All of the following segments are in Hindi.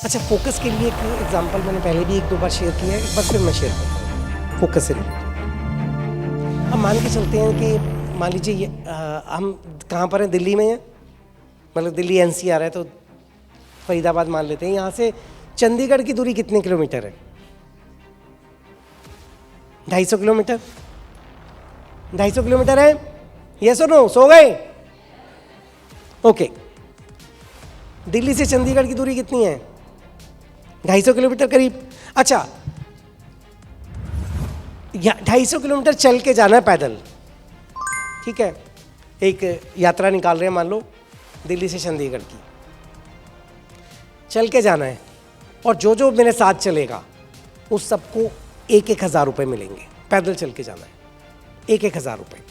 अच्छा, फोकस के लिए एक एग्जांपल मैंने पहले भी एक दो बार शेयर किया है, एक बार फिर मैं शेयर करता हूँ फोकस से रिलेटेड। हम मान के चलते हैं कि मान लीजिए हम कहाँ पर हैं, दिल्ली में हैं, मतलब दिल्ली एनसीआर है, तो फरीदाबाद मान लेते हैं। यहाँ से चंडीगढ़ की दूरी कितने किलोमीटर है? 250 किलोमीटर। 250 किलोमीटर है, यस और नो? सो गए? ओके। दिल्ली से चंडीगढ़ की दूरी कितनी है? 250 किलोमीटर करीब। अच्छा, 250 किलोमीटर चल के जाना है पैदल, ठीक है? एक यात्रा निकाल रहे हैं, मान लो दिल्ली से चंडीगढ़ की, चल के जाना है, और जो जो मेरे साथ चलेगा उस सबको 1,000 रुपये मिलेंगे। पैदल चल के जाना है, 1,000 रुपये।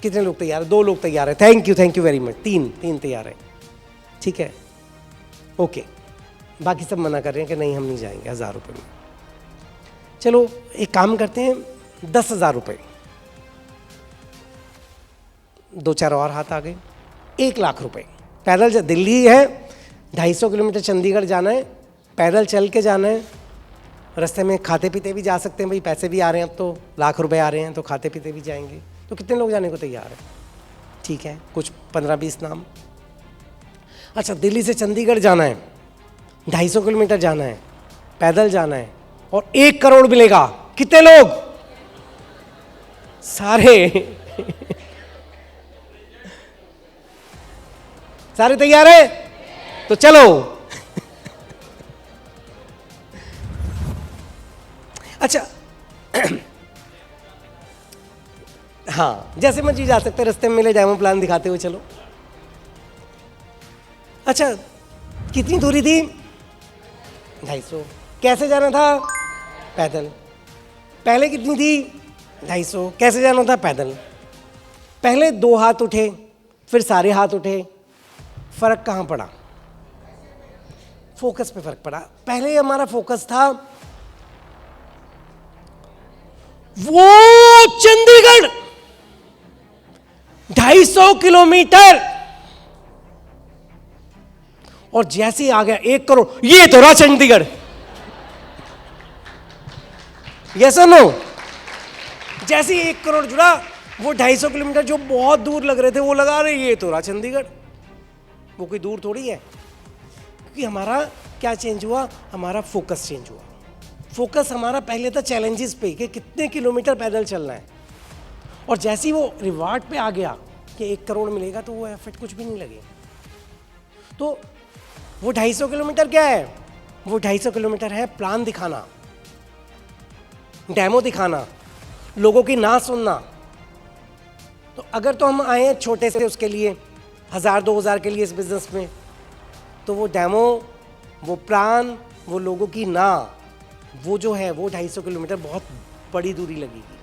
कितने लोग तैयार है? 2 लोग तैयार है। Thank you very much. 3 तैयार है, ठीक है, ओके। बाकी सब मना कर रहे हैं कि नहीं हम नहीं जाएंगे 1,000 रुपये में। चलो एक काम करते हैं, 10,000 रुपये। 2-4 और हाथ आ गए, 1,00,000 रुपये। पैदल दिल्ली है, 250 किलोमीटर चंडीगढ़ जाना है, पैदल चल के जाना है। रास्ते में खाते पीते भी जा सकते हैं, भाई पैसे भी आ रहे हैं, अब तो 1,00,000 रुपये आ रहे हैं, तो खाते पीते भी जाएंगे। तो कितने लोग जाने को तैयार है? ठीक है, कुछ 15-20 नाम। अच्छा, दिल्ली से चंडीगढ़ जाना है, 250 किलोमीटर जाना है, पैदल जाना है, और 1 करोड़ मिलेगा। कितने लोग? सारे सारे तैयार है? तो चलो। अच्छा हाँ, जैसे मर्जी जा सकते हैं, रास्ते में मिले डेमो प्लान दिखाते हुए चलो। अच्छा, कितनी दूरी थी? 250। कैसे जाना था? पैदल। पहले कितनी थी? 250। कैसे जाना था? पैदल। पहले 2 हाथ उठे, फिर सारे हाथ उठे। फर्क कहाँ पड़ा? फोकस पे फर्क पड़ा। पहले हमारा फोकस था वो चंडीगढ़ 250 किलोमीटर, और जैसे ही आ गया 1 करोड़, ये तो रहा चंडीगढ़। यस और नो? जैसे ही 1 करोड़ जुड़ा, वो 250 किलोमीटर जो बहुत दूर लग रहे थे वो लगा रहे, ये तो रहा चंडीगढ़। वो कोई दूर थोड़ी है, क्योंकि हमारा क्या चेंज हुआ? हमारा फोकस चेंज हुआ। फोकस हमारा पहले था चैलेंजेस पे, कि कितने किलोमीटर पैदल चलना है, और जैसे ही वो रिवार्ड पे आ गया कि 1 करोड़ मिलेगा, तो वो एफर्ट कुछ भी नहीं लगे। तो वो 250 किलोमीटर क्या है? वो 250 किलोमीटर है प्लान दिखाना, डेमो दिखाना, लोगों की ना सुनना। तो अगर तो हम आए हैं छोटे से उसके लिए, 1,000-2,000 के लिए इस बिजनेस में, तो वो डेमो, वो प्लान, वो लोगों की ना, वो जो है वो 250 किलोमीटर बहुत बड़ी दूरी लगेगी।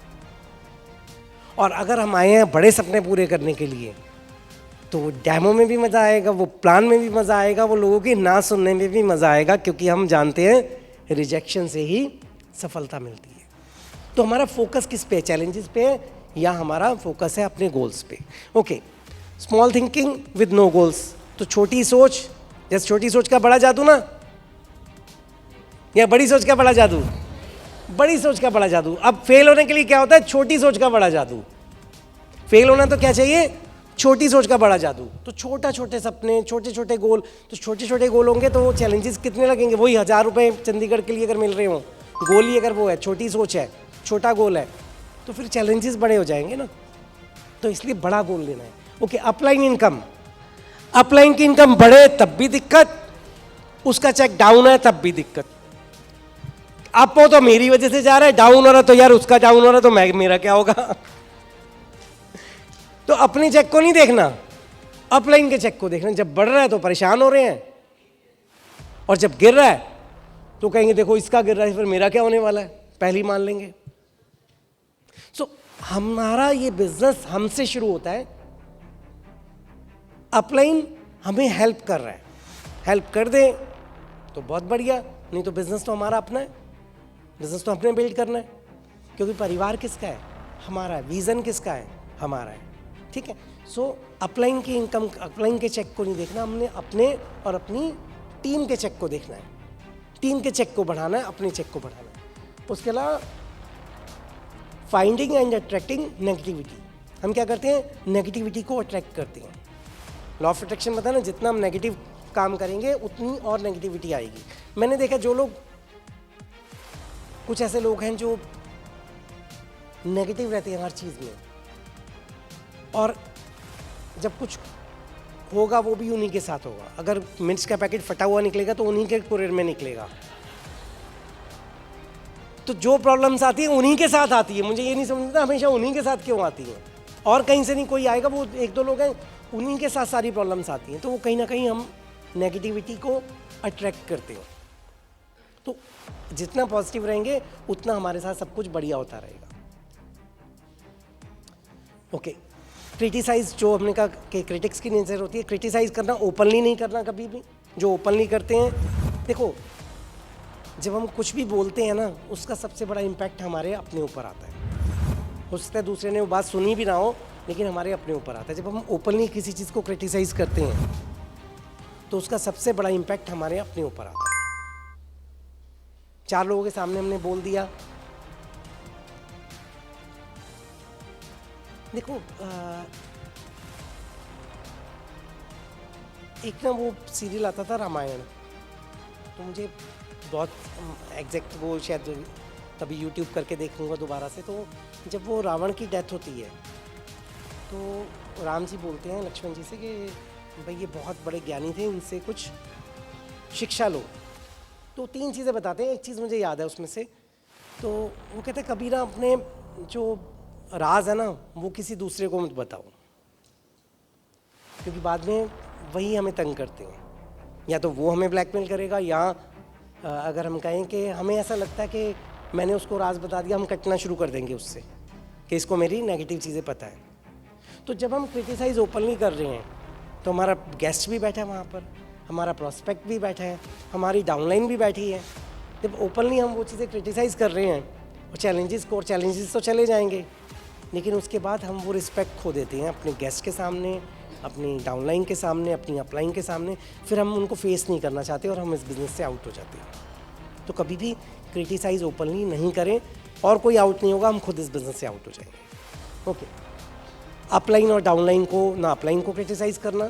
और अगर हम आए हैं बड़े सपने पूरे करने के लिए, तो वो डेमो में भी मज़ा आएगा, वो प्लान में भी मज़ा आएगा, वो लोगों की ना सुनने में भी मज़ा आएगा, क्योंकि हम जानते हैं रिजेक्शन से ही सफलता मिलती है। तो हमारा फोकस किस पे? चैलेंजेस पे है, या हमारा फोकस है अपने गोल्स पे? Okay, small thinking with no goals. तो छोटी सोच, जैसे छोटी सोच का बड़ा जादू ना, या बड़ी सोच का बड़ा जादू? बड़ी सोच का बड़ा जादू। अब फेल होने के लिए क्या होता है? छोटी सोच का बड़ा जादू। फेल होना तो क्या चाहिए? छोटी सोच का बड़ा जादू। तो छोटे सपने, छोटे छोटे गोल। तो छोटे छोटे गोल होंगे तो वो चैलेंजेस कितने लगेंगे? वही 1,000 रुपये चंडीगढ़ के लिए अगर मिल रहे हो, गोल ही अगर वो है, छोटी सोच है, छोटा गोल है, तो फिर चैलेंजेस बड़े हो जाएंगे ना। तो इसलिए बड़ा गोल लेना है। Okay, upline income. अपलाइन की इनकम बढ़े तब भी दिक्कत, उसका चेक डाउन है तब भी दिक्कत। अप हो तो मेरी वजह से जा रहा है, डाउन हो रहा तो यार उसका डाउन हो रहा, तो मेरा क्या होगा? तो अपने चेक को नहीं देखना, अपलाइन के चेक को देखना। जब बढ़ रहा है तो परेशान हो रहे हैं, और जब गिर रहा है तो कहेंगे देखो इसका गिर रहा है, फिर मेरा क्या होने वाला है, पहले ही मान लेंगे। सो हमारा ये बिजनेस हमसे शुरू होता है। अपलाइन हमें हेल्प कर रहा है, हेल्प कर दे तो बहुत बढ़िया, नहीं तो बिजनेस तो हमारा अपना है, बिजनेस तो अपने बिल्ड करना है। क्योंकि परिवार किसका है? हमारा है। विजन किसका है? हमारा है। ठीक है। सो अपलाइन की इनकम, अपलाइन के चेक को नहीं देखना, हमने अपने और अपनी टीम के चेक को देखना है, टीम के चेक को बढ़ाना है, अपने चेक को बढ़ाना है। उसके अलावा फाइंडिंग एंड अट्रैक्टिंग नेगेटिविटी, हम क्या करते हैं, नेगेटिविटी को अट्रैक्ट करते हैं। लॉ ऑफ अट्रैक्शन पता है ना, जितना हम नेगेटिव काम करेंगे उतनी और नेगेटिविटी आएगी। मैंने देखा जो लोग, कुछ ऐसे लोग हैं जो नेगेटिव रहते हैं हर चीज़ में, और जब कुछ होगा वो भी उन्हीं के साथ होगा। अगर मिर्च का पैकेट फटा हुआ निकलेगा तो उन्हीं के कुरियर में निकलेगा। तो जो प्रॉब्लम्स आती है उन्हीं के साथ आती है। मुझे ये नहीं समझता हमेशा उन्हीं के साथ क्यों आती है, और कहीं से नहीं कोई आएगा, वो एक दो लोग हैं उन्हीं के साथ सारी प्रॉब्लम्स आती हैं। तो वो कहीं ना कहीं हम नेगेटिविटी को अट्रैक्ट करते हो। तो जितना पॉजिटिव रहेंगे उतना हमारे साथ सब कुछ बढ़िया होता रहेगा। ओके, क्रिटिसाइज, जो हमने कहा कि क्रिटिक्स की नेचर होती है, क्रिटिसाइज करना ओपनली नहीं करना कभी भी। जो ओपनली करते हैं, देखो जब हम कुछ भी बोलते हैं ना, उसका सबसे बड़ा इम्पैक्ट हमारे अपने ऊपर आता है। हो सकता है दूसरे ने वो बात सुनी भी ना हो, लेकिन हमारे अपने ऊपर आता है। जब हम ओपनली किसी चीज़ को क्रिटिसाइज करते हैं तो उसका सबसे बड़ा इम्पैक्ट हमारे अपने ऊपर आता है। 4 लोगों के सामने हमने बोल दिया, देखो एक ना वो सीरियल आता था रामायण, तो मुझे बहुत एग्जैक्ट वो शायद तभी यूट्यूब करके देखूंगा दोबारा से। तो जब वो रावण की डेथ होती है तो राम जी बोलते हैं लक्ष्मण जी से कि भाई ये बहुत बड़े ज्ञानी थे, इनसे कुछ शिक्षा लो। तो 3 चीज़ें बताते हैं, एक चीज़ मुझे याद है उसमें से। तो वो कहते हैं कभी ना अपने जो राज है ना वो किसी दूसरे को मत बताओ, क्योंकि बाद में वही हमें तंग करते हैं। या तो वो हमें ब्लैकमेल करेगा, या अगर हम कहें कि हमें ऐसा लगता है कि मैंने उसको राज बता दिया, हम कटना शुरू कर देंगे उससे कि इसको मेरी नेगेटिव चीज़ें पता है। तो जब हम क्रिटिसाइज़ ओपनली कर रहे हैं तो हमारा गेस्ट भी बैठा है वहाँ पर, हमारा प्रॉस्पेक्ट भी बैठा है, हमारी डाउनलाइन भी बैठी है। जब ओपनली हम वो चीज़ें क्रिटिसाइज़ कर रहे हैं और चैलेंजेस तो चले जाएंगे, लेकिन उसके बाद हम वो रिस्पेक्ट खो देते हैं अपने गेस्ट के सामने, अपनी डाउनलाइन के सामने, अपनी अपलाइन के सामने। फिर हम उनको फेस नहीं करना चाहते और हम इस बिज़नेस से आउट हो जाते हैं। तो कभी भी क्रिटिसाइज़ ओपनली नहीं करें, और कोई आउट नहीं होगा, हम खुद इस बिज़नेस से आउट हो जाएंगे। ओके, अपलाइन और डाउनलाइन को ना, अपलाइन को क्रिटिसाइज़ करना।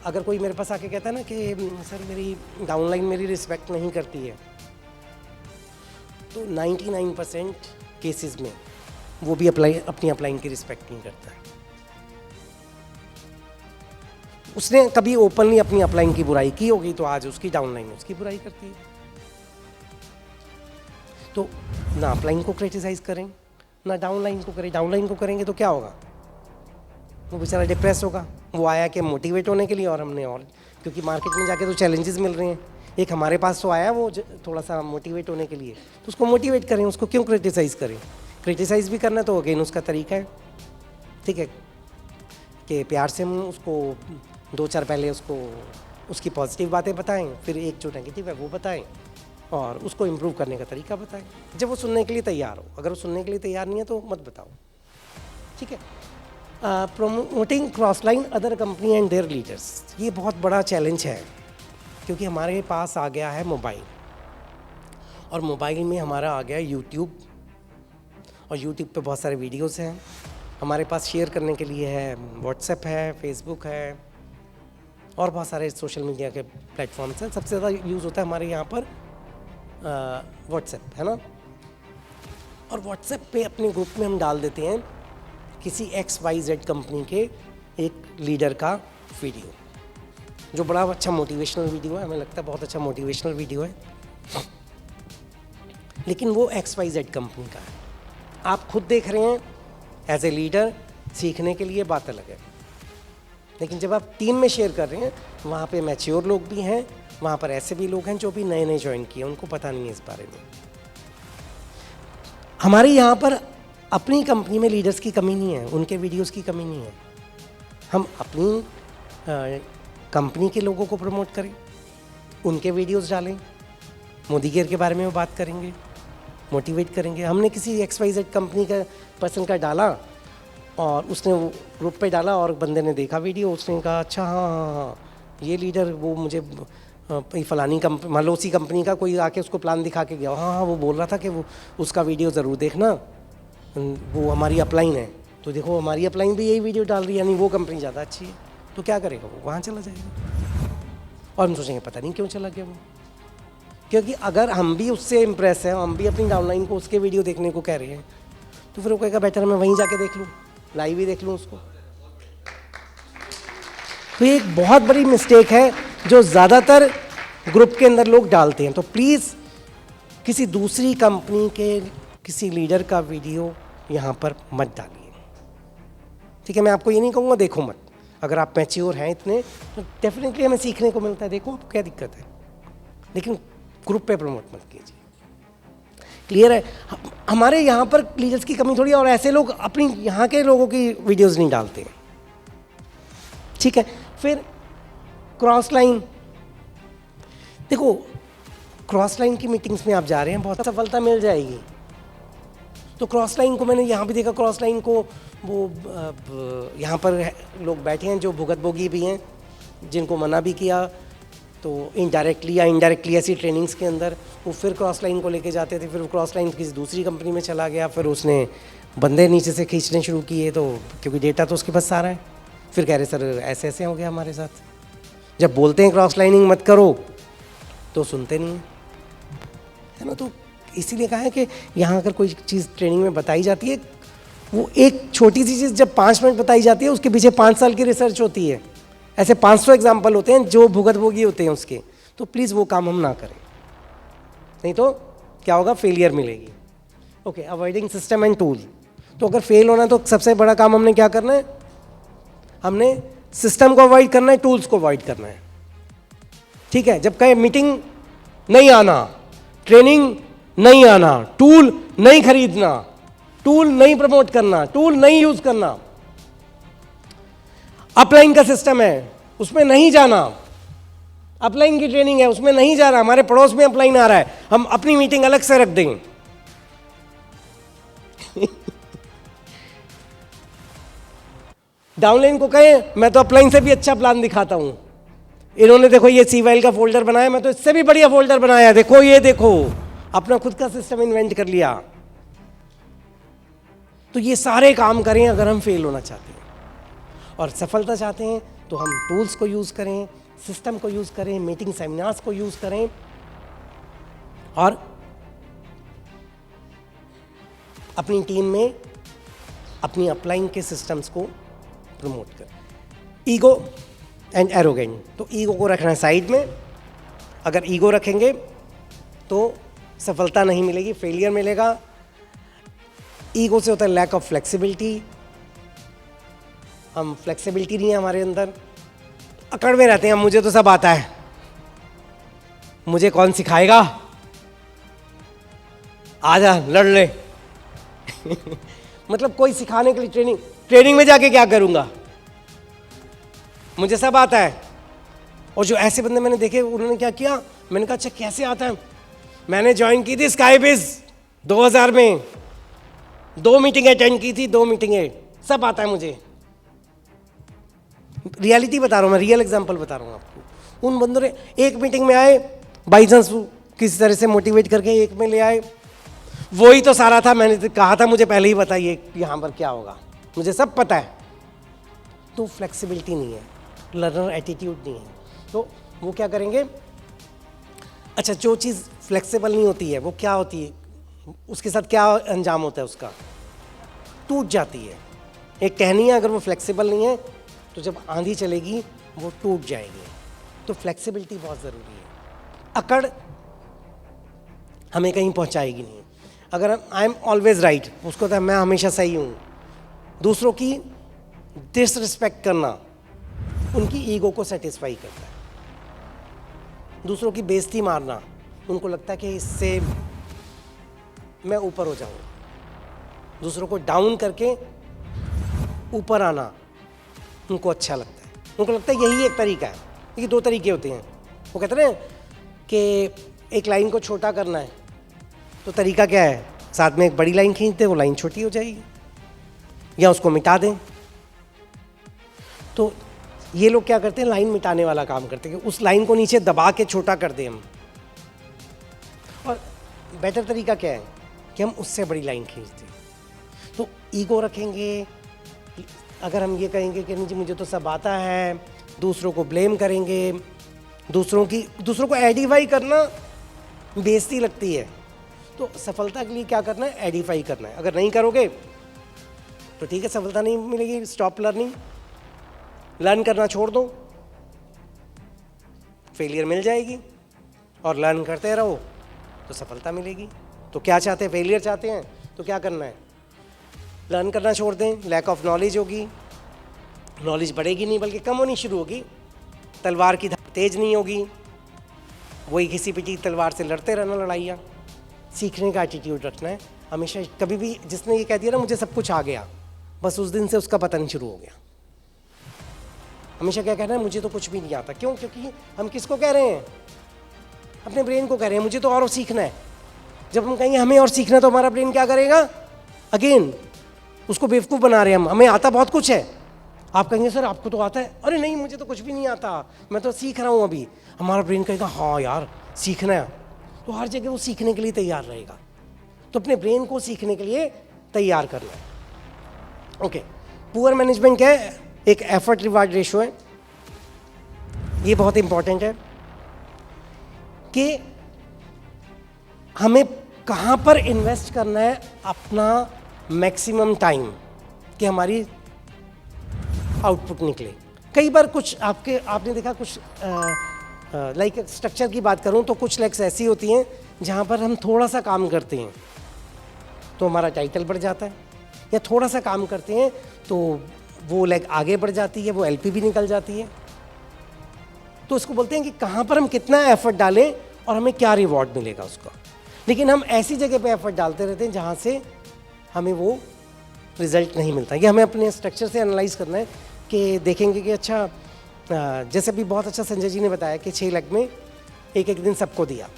अगर कोई मेरे पास आके कहता है ना कि सर मेरी डाउनलाइन मेरी रिस्पेक्ट नहीं करती है, तो 99% केसेस में वो भी अपनी अपलाइन की रिस्पेक्ट नहीं करता है। उसने कभी ओपनली अपनी अपलाइन की बुराई की होगी, तो आज उसकी डाउनलाइन उसकी बुराई करती है। तो ना अपलाइन को क्रिटिसाइज करें, ना डाउनलाइन को करें। डाउनलाइन को करेंगे तो क्या होगा, वो बेचारा डिप्रेस होगा। वो आया कि मोटिवेट होने के लिए, और हमने और क्योंकि मार्केट में जाके तो चैलेंजेस मिल रहे हैं। एक हमारे पास तो आया वो थोड़ा सा मोटिवेट होने के लिए, तो उसको मोटिवेट करें, उसको क्यों क्रिटिसाइज़ करें। क्रिटिसाइज़ भी करना तो अगेन उसका तरीका है, ठीक है, कि प्यार से हम उसको 2-4 पहले उसको उसकी पॉजिटिव बातें बताएं, फिर एक जो नेगेटिव है वो बताएं, और उसको इम्प्रूव करने का तरीका बताएं जब वो सुनने के लिए तैयार हो। अगर वो सुनने के लिए तैयार नहीं है तो मत बताओ, ठीक है। Promoting cross line other company and there leaders, ये बहुत बड़ा चैलेंज है, क्योंकि हमारे पास आ गया है मोबाइल, और मोबाइल में हमारा आ गया यूट्यूब, और यूट्यूब पे बहुत सारे वीडियोस हैं हमारे पास शेयर करने के लिए है, व्हाट्सएप है, फेसबुक है, और बहुत सारे सोशल मीडिया के प्लेटफॉर्म्स हैं। सबसे ज़्यादा यूज़ होता है हमारे यहाँ पर व्हाट्सएप, है ना। और व्हाट्सएप पे अपने ग्रुप में हम डाल देते हैं किसी XYZ कंपनी के एक लीडर का वीडियो, जो बड़ा अच्छा मोटिवेशनल वीडियो है, हमें लगता है बहुत अच्छा मोटिवेशनल वीडियो है, लेकिन वो XYZ कंपनी का है। आप खुद देख रहे हैं एज ए लीडर, सीखने के लिए बात अलग है, लेकिन जब आप टीम में शेयर कर रहे हैं, वहाँ पे मैच्योर लोग भी हैं, वहाँ पर ऐसे भी लोग हैं जो भी नए नए ज्वाइन किए, उनको पता नहीं है इस बारे में। हमारे यहाँ पर अपनी कंपनी में लीडर्स की कमी नहीं है, उनके वीडियोस की कमी नहीं है। हम अपनी कंपनी के लोगों को प्रमोट करें, उनके वीडियोस डालें, मोदी केयर के बारे में वो बात करेंगे, मोटिवेट करेंगे। हमने किसी XYZ कंपनी का पर्सन का डाला, और उसने वो ग्रुप पे डाला, और बंदे ने देखा वीडियो, उसने कहा अच्छा हाँ हाँ हाँ ये लीडर वो मुझे फलानी कंपनी, मान लो उसी कंपनी का कोई आके उसको प्लान दिखा के गया, हाँ हाँ वो बोल रहा था कि वो उसका वीडियो ज़रूर देखना, वो हमारी अपलाइन है, तो देखो हमारी अपलाइन भी यही वीडियो डाल रही है, यानी वो कंपनी ज़्यादा अच्छी है, तो क्या करेगा वो, वहाँ चला जाएगा। और हम सोचेंगे पता नहीं क्यों चला गया वो, क्योंकि अगर हम भी उससे इम्प्रेस हैं, हम भी अपनी डाउनलाइन को उसके वीडियो देखने को कह रहे हैं, तो फिर वो कहेगा बेटर मैं वहीं जाके देख लूँ, लाइव ही देख लूँ उसको। तो ये एक बहुत बड़ी मिस्टेक है जो ज़्यादातर ग्रुप के अंदर लोग डालते हैं। तो प्लीज़ किसी दूसरी कंपनी के किसी लीडर का वीडियो यहाँ पर मत डालिए, ठीक है। मैं आपको ये नहीं कहूँगा देखो मत, अगर आप मैच्योर हैं इतने तो डेफिनेटली हमें सीखने को मिलता है, देखो आपको क्या दिक्कत है, लेकिन ग्रुप पे प्रमोट मत कीजिए। क्लियर है? हमारे यहाँ पर लीडर्स की कमी थोड़ी है, और ऐसे लोग अपनी यहाँ के लोगों की वीडियोस नहीं डालते हैं, ठीक है। फिर क्रॉस लाइन, देखो क्रॉस लाइन की मीटिंग्स में आप जा रहे हैं, बहुत सफलता मिल जाएगी। तो क्रॉस लाइन को मैंने यहाँ भी देखा, क्रॉस लाइन को वो यहाँ पर लोग बैठे हैं जो भुगत भोगी भी हैं, जिनको मना भी किया, तो इनडायरेक्टली या इनडायरेक्टली ऐसी ट्रेनिंग्स के अंदर वो फिर क्रॉस लाइन को लेके जाते थे, फिर वो क्रॉस लाइन किसी दूसरी कंपनी में चला गया, फिर उसने बंदे नीचे से खींचने शुरू किए, तो क्योंकि डेटा तो उसके पास सारा है, फिर कह रहे सर ऐसे ऐसे हो गया हमारे साथ। जब बोलते हैं क्रॉस लाइनिंग मत करो तो सुनते नहीं है ना। तो इसीलिए कहा है कि यहाँ अगर कोई चीज़ ट्रेनिंग में बताई जाती है, वो एक छोटी सी चीज़ जब 5 मिनट बताई जाती है, उसके पीछे 5 साल की रिसर्च होती है। ऐसे 500 एग्जाम्पल होते हैं जो भुगतभोगी होते हैं उसके। तो प्लीज़ वो काम हम ना करें, नहीं तो क्या होगा, फेलियर मिलेगी। Okay, avoiding system and tool. तो अगर फेल होना है तो सबसे बड़ा काम हमने क्या करना है, हमने सिस्टम को अवॉइड करना है, टूल्स को अवॉइड करना है, ठीक है। जब कहे मीटिंग नहीं आना, ट्रेनिंग नहीं आना, टूल नहीं खरीदना, टूल नहीं प्रमोट करना, टूल नहीं यूज करना, अपलाइन का सिस्टम है उसमें नहीं जाना, अपलाइन की ट्रेनिंग है उसमें नहीं जा रहा, हमारे पड़ोस में अपलाइन आ रहा है, हम अपनी मीटिंग अलग से रख देंगे। डाउनलाइन को कहें मैं तो अपलाइन से भी अच्छा प्लान दिखाता हूं, इन्होंने देखो ये सीवाइल का फोल्डर बनाया, मैं तो इससे भी बढ़िया फोल्डर बनाया, देखो ये देखो, अपना खुद का सिस्टम इन्वेंट कर लिया। तो ये सारे काम करें अगर हम फेल होना चाहते हैं, और सफलता चाहते हैं तो हम टूल्स को यूज करें, सिस्टम को यूज करें, मीटिंग सेमिनार्स को यूज करें, और अपनी टीम में अपनी अपलाइन के सिस्टम्स को प्रमोट करें। ईगो एंड एरोगेंट, तो ईगो को रखना है साइड में। अगर ईगो रखेंगे तो सफलता नहीं मिलेगी, फेलियर मिलेगा। ईगो से होता है लैक ऑफ फ्लेक्सिबिलिटी, हम फ्लेक्सिबिलिटी नहीं है हमारे अंदर, अकड़ में रहते हैं, मुझे तो सब आता है, मुझे कौन सिखाएगा, आजा लड़ ले। मतलब कोई सिखाने के लिए ट्रेनिंग में जाके क्या करूंगा, मुझे सब आता है। और जो ऐसे बंदे मैंने देखे, उन्होंने क्या किया, मैंने कहा अच्छा कैसे आता है, मैंने ज्वाइन की थी स्काईबिज 2000 में, 2 मीटिंग अटेंड की थी, 2 मीटिंगें, सब आता है मुझे। रियलिटी बता रहा हूँ मैं, रियल एग्जांपल बता रहा हूँ आपको। उन बंदों ने एक मीटिंग में आए, बाई चांस किसी तरह से मोटिवेट करके एक में ले आए, वही तो सारा था, मैंने कहा था मुझे पहले ही बताइए यहाँ पर क्या होगा, मुझे सब पता है। तो फ्लेक्सिबिलिटी नहीं है, लर्नर एटीट्यूड नहीं है। तो वो क्या करेंगे, अच्छा जो चीज़ फ्लेक्सिबल नहीं होती है वो क्या होती है, उसके साथ क्या अंजाम होता है, उसका टूट जाती है। एक टहनी है, अगर वो फ्लेक्सिबल नहीं है तो जब आंधी चलेगी वो टूट जाएगी। तो फ्लेक्सिबिलिटी बहुत ज़रूरी है। अकड़ हमें कहीं पहुंचाएगी नहीं। अगर आई एम ऑलवेज राइट, उसको तो मैं हमेशा सही हूँ, दूसरों की डिसरिस्पेक्ट करना उनकी ईगो को सेटिस्फाई करता है, दूसरों की बेइज्जती मारना उनको लगता है कि इससे मैं ऊपर हो जाऊंगा, दूसरों को डाउन करके ऊपर आना उनको अच्छा लगता है, उनको लगता है यही एक तरीका है। ये 2 तरीके होते हैं, वो कहते हैं कि एक लाइन को छोटा करना है तो तरीका क्या है, साथ में एक बड़ी लाइन खींच दे, वो लाइन छोटी हो जाएगी, या उसको मिटा दें। तो ये लोग क्या करते हैं, लाइन मिटाने वाला काम करते हैं कि उस लाइन को नीचे दबा के छोटा कर दें हम। और बेटर तरीका क्या है कि हम उससे बड़ी लाइन खींचते हैं। तो ईगो रखेंगे, अगर हम ये कहेंगे कि नहीं जी मुझे तो सब आता है, दूसरों को ब्लेम करेंगे, दूसरों को एडिफाई करना बेइज्जती लगती है। तो सफलता के लिए क्या करना है, एडिफाई करना है। अगर नहीं करोगे तो ठीक है, सफलता नहीं मिलेगी। स्टॉप लर्निंग, लर्न करना छोड़ दो, फेलियर मिल जाएगी, और लर्न करते रहो तो सफलता मिलेगी। तो क्या चाहते हैं, फेलियर चाहते हैं तो क्या करना है, लर्न करना छोड़ दें। लैक ऑफ नॉलेज होगी, नॉलेज बढ़ेगी नहीं बल्कि कम होनी शुरू होगी। तलवार की धार तेज नहीं होगी, वही घिसी पिटी तलवार से लड़ते रहना लड़ाइयाँ। सीखने का एटीट्यूड रखना है हमेशा। कभी भी जिसने ये कह दिया ना मुझे सब कुछ आ गया, बस उस दिन से उसका पतन शुरू हो गया। हमेशा क्या कहना है, मुझे तो कुछ भी नहीं आता। क्यों? क्योंकि हम किसको कह रहे हैं, अपने ब्रेन को कह रहे हैं मुझे तो और सीखना है। जब हम कहेंगे हमें और सीखना है तो हमारा ब्रेन क्या करेगा, अगेन उसको बेवकूफ़ बना रहे हैं हम, हमें आता बहुत कुछ है। आप कहेंगे सर आपको तो आता है, अरे नहीं मुझे तो कुछ भी नहीं आता, मैं तो सीख रहा हूँ अभी। हमारा ब्रेन कहेगा हाँ यार सीखना है, तो हर जगह वो सीखने के लिए तैयार रहेगा। तो अपने ब्रेन को सीखने के लिए तैयार करना है। ओके, पुअर मैनेजमेंट क्या है, एक एफर्ट रिवार्ड रेशो है। ये बहुत इंपॉर्टेंट है कि हमें कहाँ पर इन्वेस्ट करना है अपना मैक्सिमम टाइम कि हमारी आउटपुट निकले। कई बार कुछ आपने देखा कुछ लाइक स्ट्रक्चर की बात करूं तो कुछ लेग्स ऐसी होती हैं जहां पर हम थोड़ा सा काम करते हैं तो हमारा टाइटल बढ़ जाता है, या थोड़ा सा काम करते हैं तो वो लेग आगे बढ़ जाती है, वो एलपी भी निकल जाती है। तो उसको बोलते हैं कि कहाँ पर हम कितना एफर्ट डालें और हमें क्या रिवॉर्ड मिलेगा उसका। लेकिन हम ऐसी जगह पे एफर्ट डालते रहते हैं जहाँ से हमें वो रिजल्ट नहीं मिलता। ये हमें अपने स्ट्रक्चर से एनालाइज करना है कि देखेंगे कि अच्छा जैसे भी बहुत अच्छा संजय जी ने बताया कि 6 लेग में एक एक दिन सबको दिया,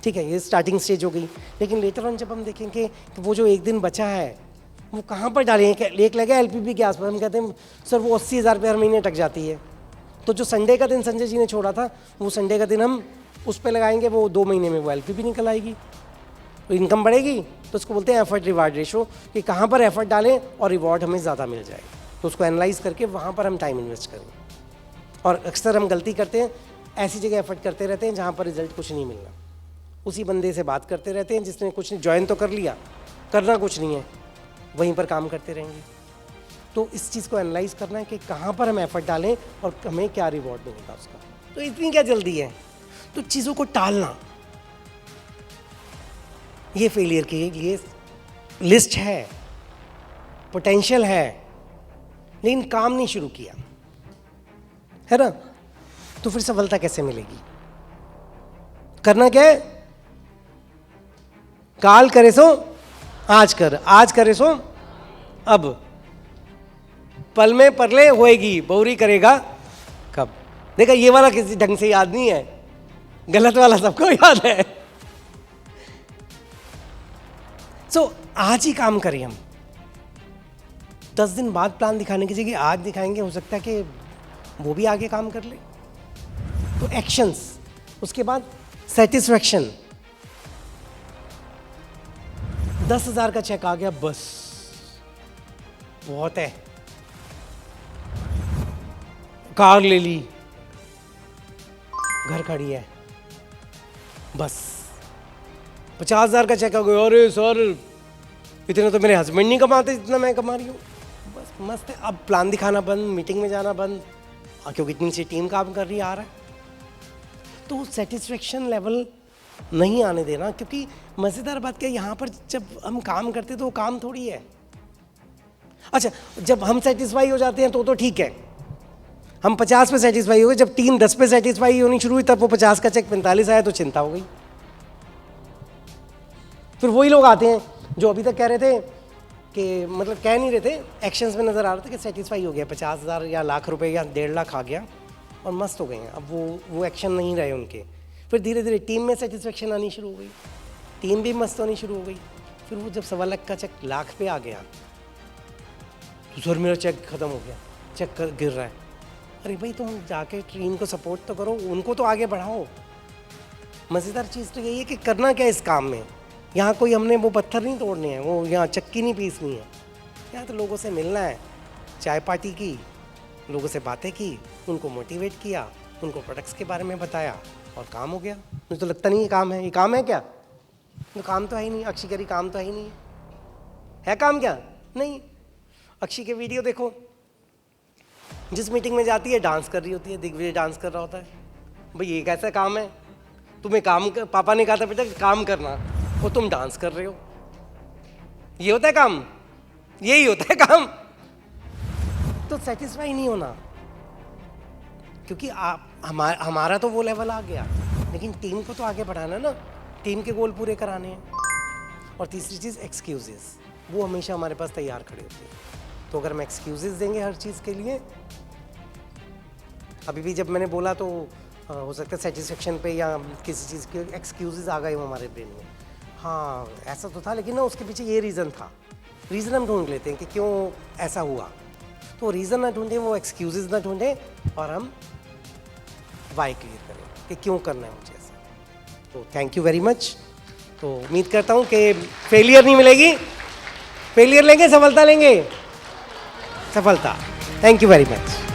ठीक है, ये स्टार्टिंग स्टेज हो गई। लेकिन लेटर ऑन जब हम देखेंगे कि वो जो एक दिन बचा है वो कहाँ पर डालेंगे, एक लगा एलपीबी के आसपास, हम कहते हैं सर वो 80,000 रुपये हर महीने अटक जाती है। तो जो संडे का दिन संजय जी ने छोड़ा था वो संडे का दिन हम उस पर लगाएंगे, वो 2 महीने में वो एलपीबी निकल आएगी, तो इनकम बढ़ेगी। तो उसको बोलते हैं एफर्ट रिवार्ड रेशो, कि कहाँ पर एफर्ट डालें और रिवॉर्ड हमें ज़्यादा मिल जाए। तो उसको एनालाइज करके वहाँ पर हम टाइम इन्वेस्ट करें। और अक्सर हम गलती करते हैं, ऐसी जगह एफर्ट करते रहते हैं जहाँ पर रिजल्ट कुछ नहीं मिलना। उसी बंदे से बात करते रहते हैं जिसने कुछ नहीं, ज्वाइन तो कर लिया, करना कुछ नहीं है, वहीं पर काम करते रहेंगे। तो इस चीज़ को एनालाइज करना है कि कहाँ पर हम एफर्ट डालें और हमें क्या रिवॉर्ड मिलेगा उसका। तो इतनी क्या जल्दी है, तो चीज़ों को टालना, ये फेलियर की लिए लिस्ट है, पोटेंशियल है, लेकिन काम नहीं शुरू किया है ना, तो फिर सफलता कैसे मिलेगी। करना क्या है, काल करे सो आज कर, आज करे सो अब, पल में परले होएगी बहुरी करेगा कब। देखा ये वाला किसी ढंग से याद नहीं है, गलत वाला सबको याद है। सो आज ही काम करें हम। 10 दिन बाद प्लान दिखाने की जगह आज दिखाएंगे, हो सकता है कि वो भी आगे काम कर ले। तो एक्शंस, उसके बाद सेटिस्फैक्शन। 10,000 का चेक आ गया, बस बहुत है, कार ले ली, घर खड़ी है, बस 50,000 का चेक आ गया, अरे सर इतना तो मेरे हस्बैंड नहीं कमाते जितना मैं कमा रही हूँ, बस मस्त है। अब प्लान दिखाना बंद, मीटिंग में जाना बंद, क्योंकि इतनी सी टीम काम कर रही है, आ रहा है। तो सेटिस्फेक्शन लेवल नहीं आने देना, क्योंकि मज़ेदार बात क्या है, यहाँ पर जब हम काम करते तो वो काम थोड़ी है। अच्छा, जब हम सेटिस्फाई हो जाते हैं तो ठीक है, हम 50 पे सेटिस्फाई हो गए, जब टीम 10 पे सेटिस्फाई होनी शुरू हुई तब वो 50 का चेक 45 आया तो चिंता हो गई। फिर वही लोग आते हैं जो अभी तक कह रहे थे कि मतलब कह नहीं रहे थे, एक्शंस में नज़र आ रहा था कि सेटिस्फाई हो गया, 50,000 या लाख रुपए या 1.5 लाख आ गया और मस्त हो गए हैं। अब वो एक्शन नहीं रहे उनके। फिर धीरे धीरे टीम में सेटिस्फेक्शन आनी शुरू हो गई, टीम भी मस्त होनी शुरू हो गई। फिर वो जब 1.25 लाख का चेक लाख पे आ गया तो सर मेरा चेक ख़त्म हो गया, चेक गिर रहा है, अरे भाई तुम जाके टीम को सपोर्ट तो करो, उनको तो आगे बढ़ाओ। मज़ेदार चीज़ तो यही है कि करना क्या इस काम में। यहाँ कोई हमने वो पत्थर नहीं तोड़ने हैं, वो यहाँ चक्की नहीं पीसनी है। यहाँ तो लोगों से मिलना है, चाय पार्टी की, लोगों से बातें की, उनको मोटिवेट किया, उनको प्रोडक्ट्स के बारे में बताया और काम हो गया। मुझे तो लगता नहीं ये काम है। ये काम है क्या? तो काम तो है ही नहीं। अक्षी करी काम तो है ही नहीं। है काम क्या? नहीं। अक्षी के वीडियो देखो, जिस मीटिंग में जाती है डांस कर रही होती है, दिग्विजय डांस कर रहा होता है। भाई ये कैसा काम है? तुम्हें काम कर, पापा ने कहा था बेटा काम करना, और तुम डांस कर रहे हो। ये होता है काम? यही होता है काम। तो सेटिस्फाई नहीं होना, क्योंकि हमारा तो वो लेवल आ गया, लेकिन टीम को तो आगे बढ़ाना ना, टीम के गोल पूरे कराने हैं। और तीसरी चीज़ एक्सक्यूजेस, वो हमेशा हमारे पास तैयार खड़े होते हैं। तो अगर हम एक्सक्यूजेस देंगे हर चीज़ के लिए, अभी भी जब मैंने बोला तो हो सकता है सेटिस्फेक्शन पे या किसी चीज़ के एक्सक्यूजेस आ गए हो हमारे ब्रेन में। हाँ ऐसा तो था, लेकिन ना उसके पीछे ये रीज़न था। रीज़न हम ढूंढ लेते हैं कि क्यों ऐसा हुआ। तो रीज़न ना ढूंढें, वो एक्सक्यूजेस ना ढूंढें, और हम वाई क्लियर करें कि क्यों करना है मुझे ऐसा। तो थैंक यू वेरी मच। तो उम्मीद करता हूँ कि फेलियर नहीं मिलेगी, फेलियर लेंगे सफलता लेंगे, सफलता। Thank you very much.